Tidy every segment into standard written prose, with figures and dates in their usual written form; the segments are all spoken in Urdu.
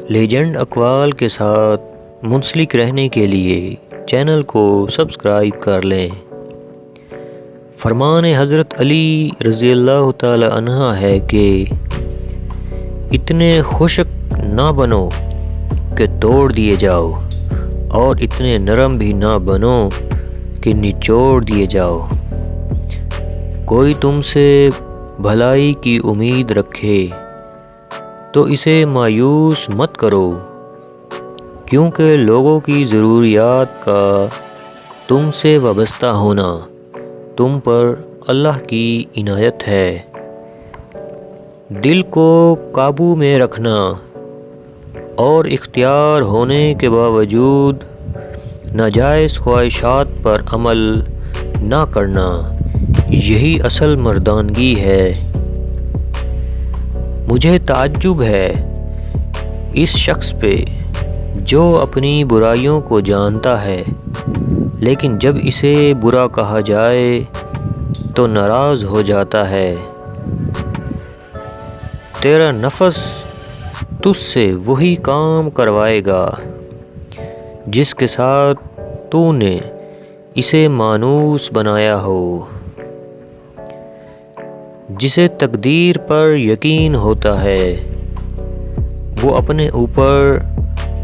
لیجنڈ اقوال کے ساتھ منسلک رہنے کے لیے چینل کو سبسکرائب کر لیں۔ فرمان حضرت علی رضی اللہ تعالی عنہ ہے کہ اتنے خشک نہ بنو کہ توڑ دیے جاؤ، اور اتنے نرم بھی نہ بنو کہ نچوڑ دیے جاؤ۔ کوئی تم سے بھلائی کی امید رکھے تو اسے مایوس مت کرو، کیونکہ لوگوں کی ضروریات کا تم سے وابستہ ہونا تم پر اللہ کی عنایت ہے۔ دل کو قابو میں رکھنا اور اختیار ہونے کے باوجود ناجائز خواہشات پر عمل نہ کرنا، یہی اصل مردانگی ہے۔ مجھے تعجب ہے اس شخص پہ جو اپنی برائیوں کو جانتا ہے، لیکن جب اسے برا کہا جائے تو ناراض ہو جاتا ہے۔ تیرا نفس تجھ سے وہی کام کروائے گا جس کے ساتھ تو نے اسے مانوس بنایا ہو۔ جسے تقدیر پر یقین ہوتا ہے وہ اپنے اوپر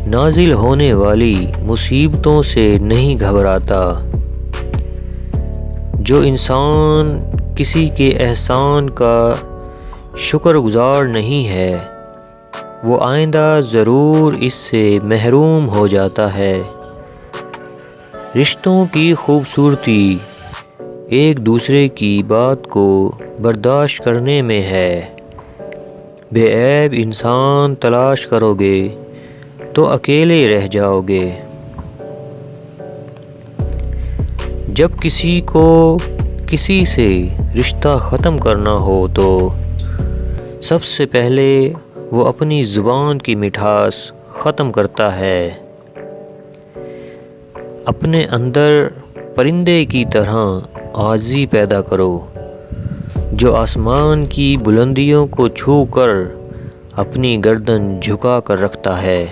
نازل ہونے والی مصیبتوں سے نہیں گھبراتا۔ جو انسان کسی کے احسان کا شکر گزار نہیں ہے، وہ آئندہ ضرور اس سے محروم ہو جاتا ہے۔ رشتوں کی خوبصورتی ایک دوسرے کی بات کو برداشت کرنے میں ہے۔ بے عیب انسان تلاش کرو گے تو اکیلے رہ جاؤ گے۔ جب کسی کو کسی سے رشتہ ختم کرنا ہو تو سب سے پہلے وہ اپنی زبان کی مٹھاس ختم کرتا ہے۔ اپنے اندر پرندے کی طرح عاجزی پیدا کرو، جو آسمان کی بلندیوں کو چھو کر اپنی گردن جھکا کر رکھتا ہے۔